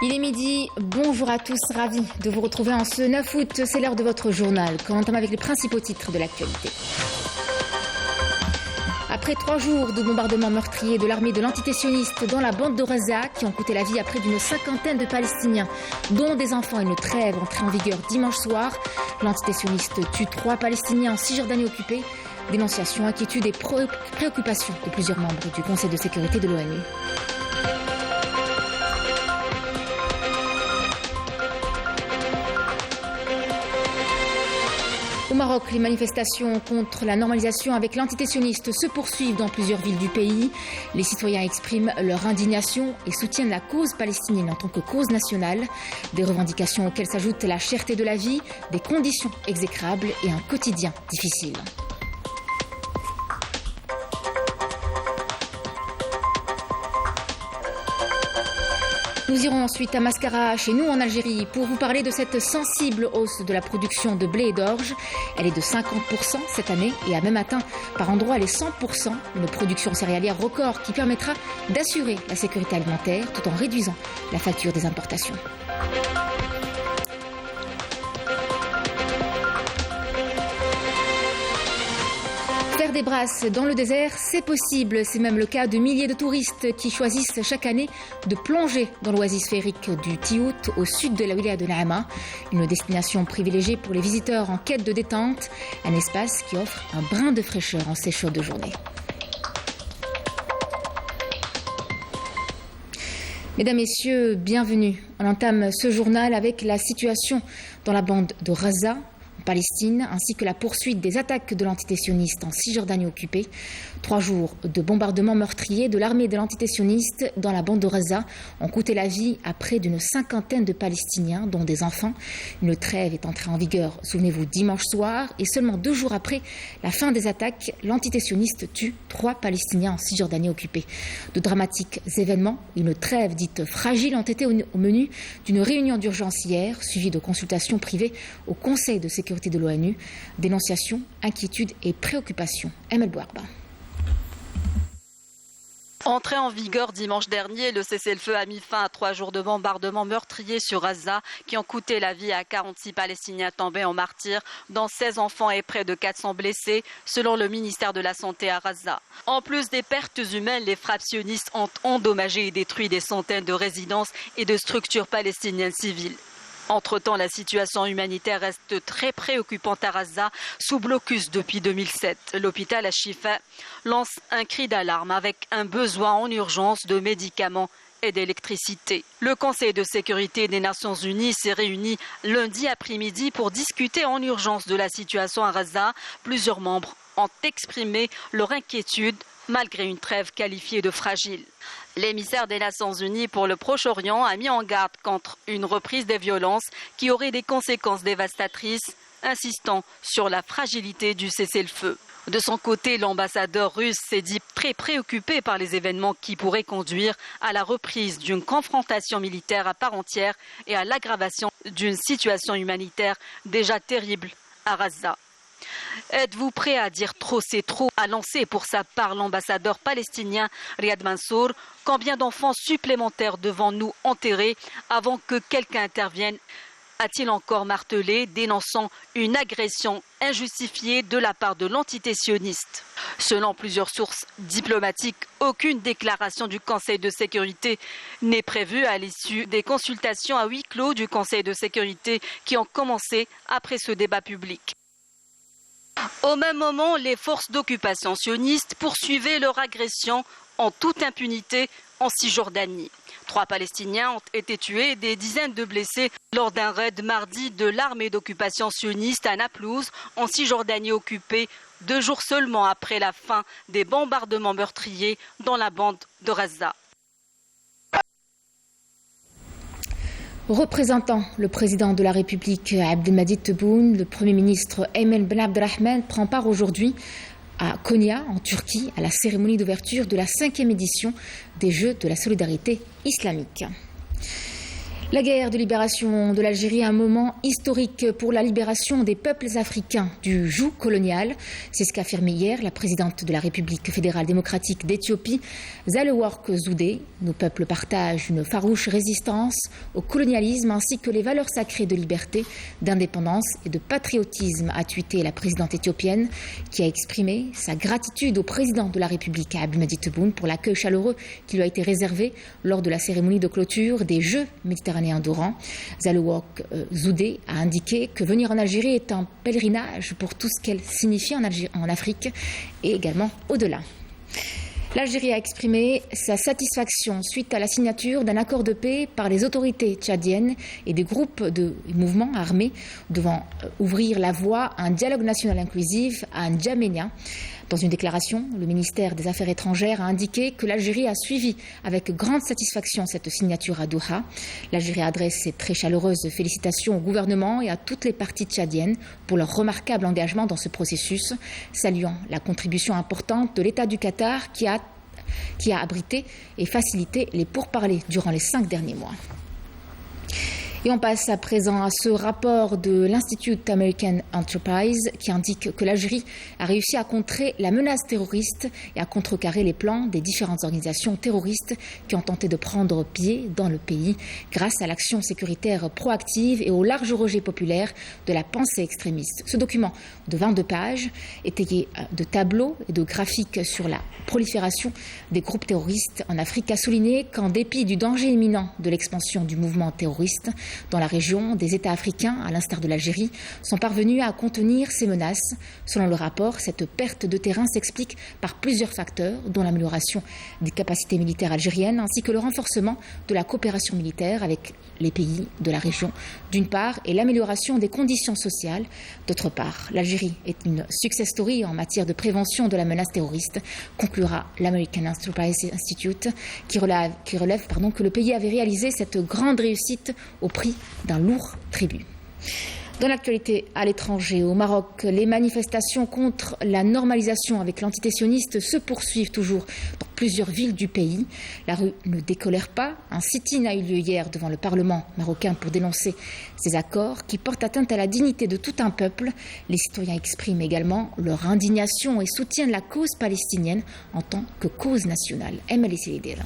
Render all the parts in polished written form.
Il est midi, bonjour à tous, ravi de vous retrouver en ce 9 août, c'est l'heure de votre journal. Commençons avec les principaux titres de l'actualité. Après 3 jours de bombardements meurtriers de l'armée de l'entité sioniste dans la bande de Gaza, qui ont coûté la vie à près d'une cinquantaine de Palestiniens, dont des enfants, une trêve entrée en vigueur dimanche soir. L'entité sioniste tue 3 Palestiniens en Cisjordanie occupée. Dénonciation, inquiétude et préoccupation de plusieurs membres du Conseil de sécurité de l'ONU. Au Maroc, les manifestations contre la normalisation avec l'entité sioniste se poursuivent dans plusieurs villes du pays. Les citoyens expriment leur indignation et soutiennent la cause palestinienne en tant que cause nationale. Des revendications auxquelles s'ajoute la cherté de la vie, des conditions exécrables et un quotidien difficile. Nous irons ensuite à Mascara, chez nous en Algérie, pour vous parler de cette sensible hausse de la production de blé et d'orge. Elle est de 50% cette année et a même atteint par endroits les 100%, une production céréalière record qui permettra d'assurer la sécurité alimentaire tout en réduisant la facture des importations. Faire des brasses dans le désert, c'est possible. C'est même le cas de milliers de touristes qui choisissent chaque année de plonger dans l'oasis féerique du Tiout au sud de la wilaya de Naama. Une destination privilégiée pour les visiteurs en quête de détente. Un espace qui offre un brin de fraîcheur en ces chaudes journées. Mesdames, Messieurs, bienvenue. On entame ce journal avec la situation dans la bande de Gaza, Palestine, ainsi que la poursuite des attaques de l'entité sioniste en Cisjordanie occupée. 3 jours de bombardements meurtriers de l'armée de l'entité sioniste dans la bande de Gaza ont coûté la vie à près d'une cinquantaine de Palestiniens, dont des enfants. Une trêve est entrée en vigueur, souvenez-vous, dimanche soir, et seulement 2 jours après la fin des attaques, l'entité sioniste tue 3 Palestiniens en Cisjordanie occupée. De dramatiques événements, une trêve dite fragile, ont été au menu d'une réunion d'urgence hier, suivie de consultations privées au Conseil de sécurité de l'ONU. Dénonciation, inquiétude et préoccupation. Emel Bouarba. Entré en vigueur dimanche dernier, le cessez-le-feu a mis fin à 3 jours de bombardements meurtriers sur Gaza qui ont coûté la vie à 46 Palestiniens tombés en martyrs, dont 16 enfants et près de 400 blessés, selon le ministère de la Santé à Gaza. En plus des pertes humaines, les frappes sionistes ont endommagé et détruit des centaines de résidences et de structures palestiniennes civiles. Entre-temps, la situation humanitaire reste très préoccupante à Gaza, sous blocus depuis 2007. L'hôpital Al-Shifa lance un cri d'alarme avec un besoin en urgence de médicaments et d'électricité. Le Conseil de sécurité des Nations Unies s'est réuni lundi après-midi pour discuter en urgence de la situation à Gaza. Plusieurs membres ont exprimé leur inquiétude malgré une trêve qualifiée de fragile. L'émissaire des Nations Unies pour le Proche-Orient a mis en garde contre une reprise des violences qui aurait des conséquences dévastatrices, insistant sur la fragilité du cessez-le-feu. De son côté, l'ambassadeur russe s'est dit très préoccupé par les événements qui pourraient conduire à la reprise d'une confrontation militaire à part entière et à l'aggravation d'une situation humanitaire déjà terrible à Gaza. Êtes-vous prêt à dire trop c'est trop, a lancé pour sa part l'ambassadeur palestinien Riyad Mansour? Combien d'enfants supplémentaires devons-nous enterrer avant que quelqu'un intervienne? A-t-il encore martelé, dénonçant une agression injustifiée de la part de l'entité sioniste. Selon plusieurs sources diplomatiques, aucune déclaration du Conseil de sécurité n'est prévue à l'issue des consultations à huis clos du Conseil de sécurité qui ont commencé après ce débat public. Au même moment, les forces d'occupation sionistes poursuivaient leur agression en toute impunité en Cisjordanie. 3 Palestiniens ont été tués et des dizaines de blessés lors d'un raid mardi de l'armée d'occupation sioniste à Naplouse, en Cisjordanie occupée, 2 jours seulement après la fin des bombardements meurtriers dans la bande de Gaza. Représentant le président de la République Abdelmadjid Tebboune, le Premier ministre Ayman Ben Abdelrahman prend part aujourd'hui à Konya, en Turquie, à la cérémonie d'ouverture de la 5e édition des Jeux de la solidarité islamique. La guerre de libération de l'Algérie est un moment historique pour la libération des peuples africains du joug colonial. C'est ce qu'a affirmé hier la présidente de la République fédérale démocratique d'Éthiopie, Sahle-Work Zewde. Nos peuples partagent une farouche résistance au colonialisme ainsi que les valeurs sacrées de liberté, d'indépendance et de patriotisme, a tweeté la présidente éthiopienne qui a exprimé sa gratitude au président de la République, Abdelmadjid Tebboune, pour l'accueil chaleureux qui lui a été réservé lors de la cérémonie de clôture des Jeux méditerranéens d'Oran. Sahle-Work Zewde a indiqué que venir en Algérie est un pèlerinage pour tout ce qu'elle signifie en Afrique et également au-delà. L'Algérie a exprimé sa satisfaction suite à la signature d'un accord de paix par les autorités tchadiennes et des groupes de mouvements armés devant ouvrir la voie à un dialogue national inclusif à N'Djamena. Dans une déclaration, le ministère des Affaires étrangères a indiqué que l'Algérie a suivi avec grande satisfaction cette signature à Doha. L'Algérie adresse ses très chaleureuses félicitations au gouvernement et à toutes les parties tchadiennes pour leur remarquable engagement dans ce processus, saluant la contribution importante de l'État du Qatar qui a abrité et facilité les pourparlers durant les 5 derniers mois. Et on passe à présent à ce rapport de l'Institute American Enterprise qui indique que l'Algérie a réussi à contrer la menace terroriste et à contrecarrer les plans des différentes organisations terroristes qui ont tenté de prendre pied dans le pays grâce à l'action sécuritaire proactive et au large rejet populaire de la pensée extrémiste. Ce document de 22 pages, étayé de tableaux et de graphiques sur la prolifération des groupes terroristes en Afrique, a souligné qu'en dépit du danger imminent de l'expansion du mouvement terroriste, dans la région, des États africains, à l'instar de l'Algérie, sont parvenus à contenir ces menaces. Selon le rapport, cette perte de terrain s'explique par plusieurs facteurs, dont l'amélioration des capacités militaires algériennes ainsi que le renforcement de la coopération militaire avec les pays de la région, d'une part, et l'amélioration des conditions sociales, d'autre part. L'Algérie est une success story en matière de prévention de la menace terroriste, conclura l'American Enterprise Institute, qui relève que le pays avait réalisé cette grande réussite au prix d'un lourd tribut. Dans l'actualité à l'étranger, au Maroc, les manifestations contre la normalisation avec l'entité sioniste se poursuivent toujours dans plusieurs villes du pays. La rue ne décolère pas. Un sit-in a eu lieu hier devant le Parlement marocain pour dénoncer ces accords qui portent atteinte à la dignité de tout un peuple. Les citoyens expriment également leur indignation et soutiennent la cause palestinienne en tant que cause nationale. MLC Lidera.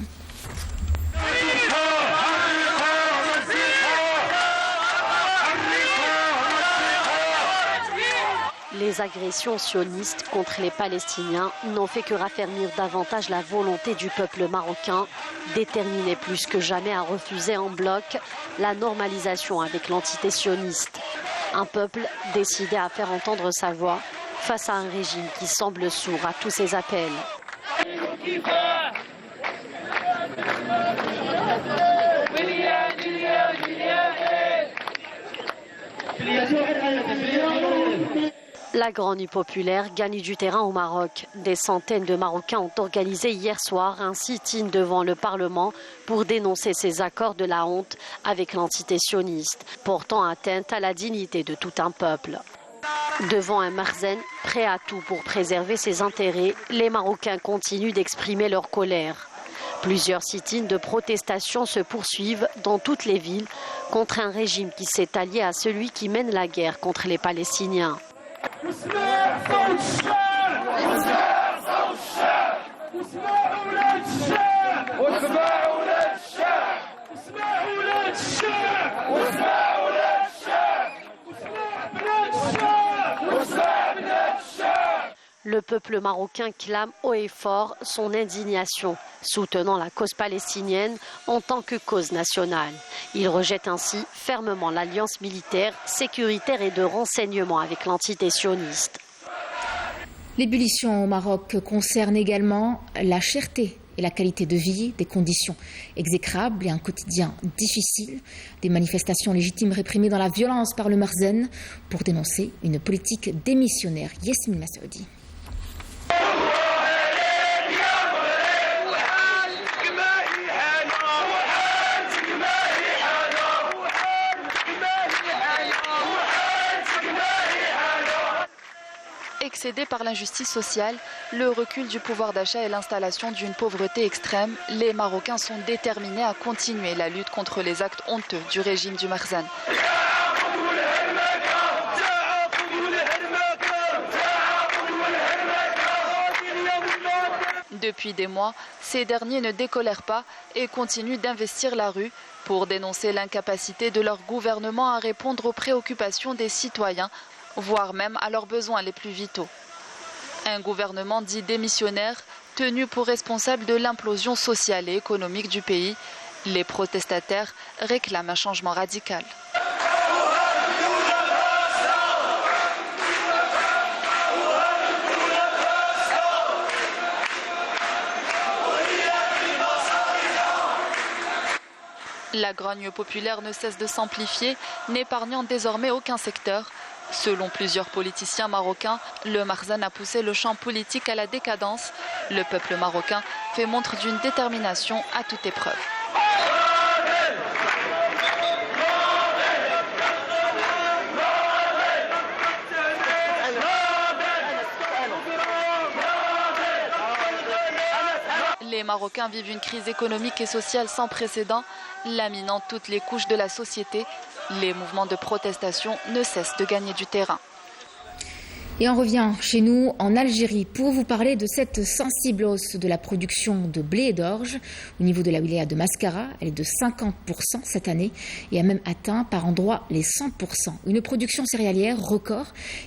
Les agressions sionistes contre les Palestiniens n'ont fait que raffermir davantage la volonté du peuple marocain, déterminé plus que jamais à refuser en bloc la normalisation avec l'entité sioniste. Un peuple décidé à faire entendre sa voix face à un régime qui semble sourd à tous ses appels. La Grande Nuit populaire gagne du terrain au Maroc. Des centaines de Marocains ont organisé hier soir un sit-in devant le Parlement pour dénoncer ces accords de la honte avec l'entité sioniste, portant atteinte à la dignité de tout un peuple. Devant un Marzen prêt à tout pour préserver ses intérêts, les Marocains continuent d'exprimer leur colère. Plusieurs sit-ins de protestation se poursuivent dans toutes les villes contre un régime qui s'est allié à celui qui mène la guerre contre les Palestiniens. Le peuple marocain clame haut et fort son indignation, soutenant la cause palestinienne en tant que cause nationale. Il rejette ainsi fermement l'alliance militaire, sécuritaire et de renseignement avec l'entité sioniste. L'ébullition au Maroc concerne également la cherté et la qualité de vie, des conditions exécrables et un quotidien difficile, des manifestations légitimes réprimées dans la violence par le Marzen pour dénoncer une politique démissionnaire. Yasmine Massaoudi. excédés par l'injustice sociale, le recul du pouvoir d'achat et l'installation d'une pauvreté extrême, les Marocains sont déterminés à continuer la lutte contre les actes honteux du régime du Marzane. Depuis des mois, ces derniers ne décolèrent pas et continuent d'investir la rue pour dénoncer l'incapacité de leur gouvernement à répondre aux préoccupations des citoyens, voire même à leurs besoins les plus vitaux. Un gouvernement dit démissionnaire, tenu pour responsable de l'implosion sociale et économique du pays. Les protestataires réclament un changement radical. La grogne populaire ne cesse de s'amplifier, n'épargnant désormais aucun secteur. Selon plusieurs politiciens marocains, le Marzane a poussé le champ politique à la décadence. Le peuple marocain fait montre d'une détermination à toute épreuve. Les Marocains vivent une crise économique et sociale sans précédent, laminant toutes les couches de la société. Les mouvements de protestation ne cessent de gagner du terrain. Et on revient chez nous en Algérie pour vous parler de cette sensible hausse de la production de blé et d'orge. Au niveau de la wilaya de Mascara, elle est de 50% cette année et a même atteint par endroits les 100%. Une production céréalière record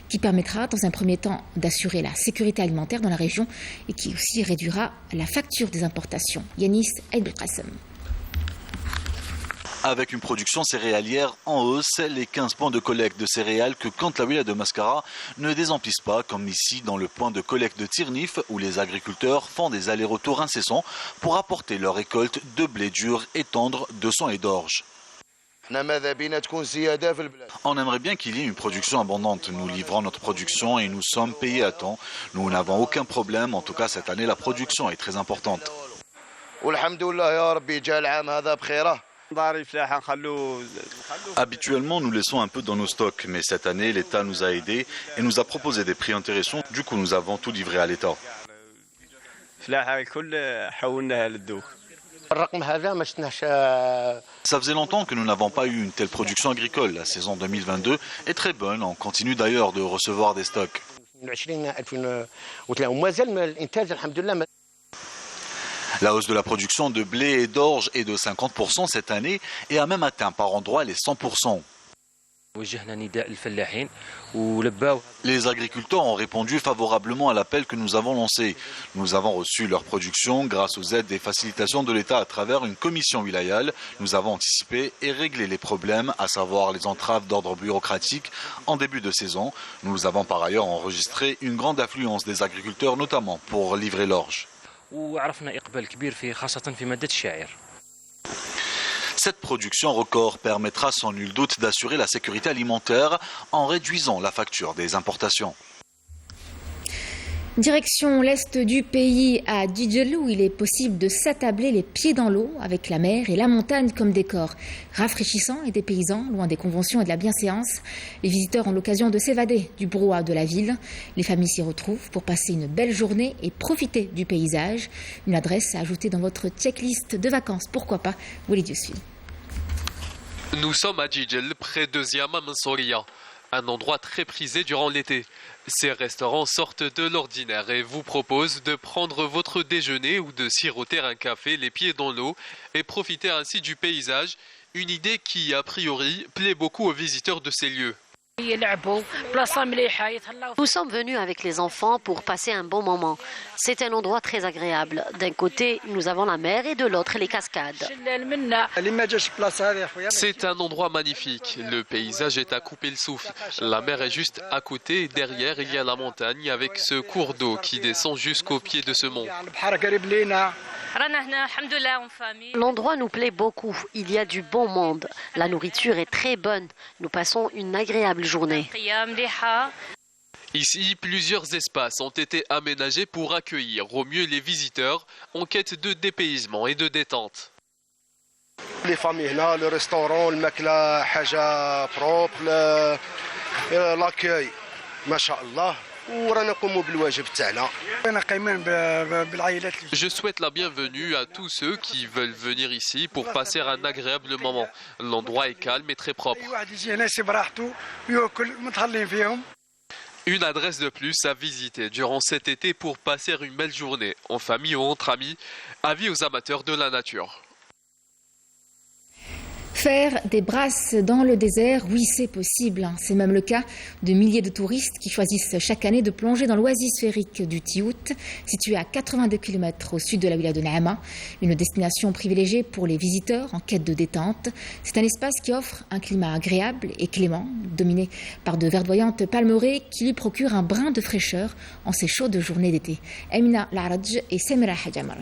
qui permettra dans un premier temps d'assurer la sécurité alimentaire dans la région et qui aussi réduira la facture des importations. Yanis Aïd-Belkacem. Avec une production céréalière en hausse, les 15 points de collecte de céréales que compte la wilaya de Mascara ne désemplissent pas, comme ici dans le point de collecte de Tirnif, où les agriculteurs font des allers-retours incessants pour apporter leur récolte de blé dur et tendre, de son et d'orge. On aimerait bien qu'il y ait une production abondante. Nous livrons notre production et nous sommes payés à temps. Nous n'avons aucun problème. En tout cas, cette année, la production est très importante. Habituellement, nous laissons un peu dans nos stocks, mais cette année, l'État nous a aidés et nous a proposé des prix intéressants. Du coup, nous avons tout livré à l'État. Ça faisait longtemps que nous n'avons pas eu une telle production agricole. La saison 2022 est très bonne. On continue d'ailleurs de recevoir des stocks. La hausse de la production de blé et d'orge est de 50% cette année et a même atteint par endroits les 100%. Les agriculteurs ont répondu favorablement à l'appel que nous avons lancé. Nous avons reçu leur production grâce aux aides et facilitations de l'État à travers une commission wilayale. Nous avons anticipé et réglé les problèmes, à savoir les entraves d'ordre bureaucratique en début de saison. Nous avons par ailleurs enregistré une grande affluence des agriculteurs, notamment pour livrer l'orge. Cette production record permettra sans nul doute d'assurer la sécurité alimentaire en réduisant la facture des importations. Direction l'est du pays à Djidjel où il est possible de s'attabler les pieds dans l'eau avec la mer et la montagne comme décor rafraîchissant et dépaysant, loin des conventions et de la bienséance. Les visiteurs ont l'occasion de s'évader du brouhaha de la ville. Les familles s'y retrouvent pour passer une belle journée et profiter du paysage. Une adresse à ajouter dans votre checklist de vacances, pourquoi pas, Walid Yousfi. Nous sommes à Djidjel, près de Ziama Mansouriya, un endroit très prisé durant l'été. Ces restaurants sortent de l'ordinaire et vous proposent de prendre votre déjeuner ou de siroter un café les pieds dans l'eau et profiter ainsi du paysage, une idée qui, a priori, plaît beaucoup aux visiteurs de ces lieux. Nous sommes venus avec les enfants pour passer un bon moment. C'est un endroit très agréable. D'un côté, nous avons la mer et de l'autre, les cascades. C'est un endroit magnifique. Le paysage est à couper le souffle. La mer est juste à côté et derrière, il y a la montagne avec ce cours d'eau qui descend jusqu'au pied de ce mont. L'endroit nous plaît beaucoup. Il y a du bon monde. La nourriture est très bonne. Nous passons une agréable journée. Ici, plusieurs espaces ont été aménagés pour accueillir au mieux les visiteurs en quête de dépaysement et de détente. Les familles, le restaurant, le makla, haja propre, l'accueil, masha'Allah. Je souhaite la bienvenue à tous ceux qui veulent venir ici pour passer un agréable moment. L'endroit est calme et très propre. Une adresse de plus à visiter durant cet été pour passer une belle journée, en famille ou entre amis. Avis aux amateurs de la nature. Faire des brasses dans le désert, oui, c'est possible. C'est même le cas de milliers de touristes qui choisissent chaque année de plonger dans l'oasis féerique du Tiout, situé à 82 km au sud de la wilaya de Naama. Une destination privilégiée pour les visiteurs en quête de détente. C'est un espace qui offre un climat agréable et clément, dominé par de verdoyantes palmeraies qui lui procurent un brin de fraîcheur en ces chaudes journées d'été. Amina Laraj et Semira Hajamar.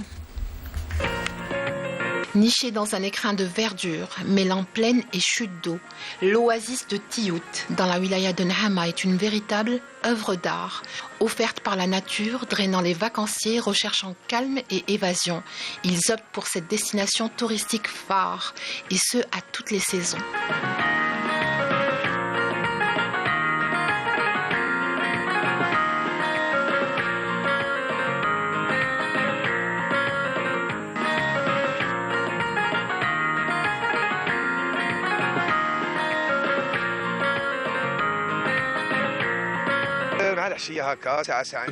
Niché dans un écrin de verdure, mêlant plaine et chute d'eau, l'oasis de Tiout, dans la wilaya de Naama, est une véritable œuvre d'art, offerte par la nature, drainant les vacanciers recherchant calme et évasion. Ils optent pour cette destination touristique phare, et ce, à toutes les saisons.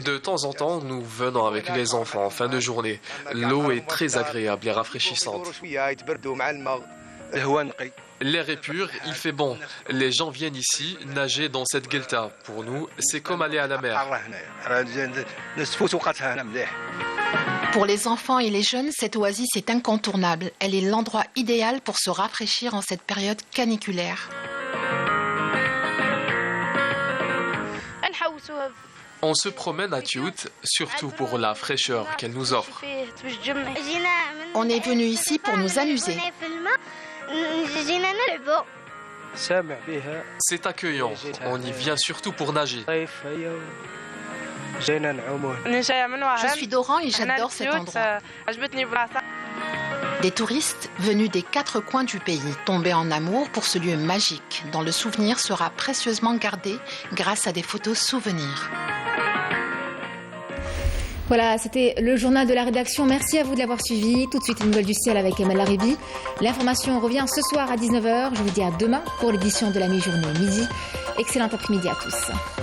De temps en temps, nous venons avec les enfants en fin de journée. L'eau est très agréable et rafraîchissante. L'air est pur, il fait bon. Les gens viennent ici nager dans cette guelta. Pour nous, c'est comme aller à la mer. Pour les enfants et les jeunes, cette oasis est incontournable. Elle est l'endroit idéal pour se rafraîchir en cette période caniculaire. On se promène à Tiout, surtout pour la fraîcheur qu'elle nous offre. On est venu ici pour nous amuser. C'est accueillant, on y vient surtout pour nager. Je suis d'Oran et j'adore cet endroit. Des touristes venus des 4 coins du pays, tombés en amour pour ce lieu magique, dont le souvenir sera précieusement gardé grâce à des photos souvenirs. Voilà, c'était le journal de la rédaction. Merci à vous de l'avoir suivi. Tout de suite, une nouvelle du ciel avec Emel Laribi. L'information revient ce soir à 19h. Je vous dis à demain pour l'édition de la mi-journée midi. Excellent après-midi à tous.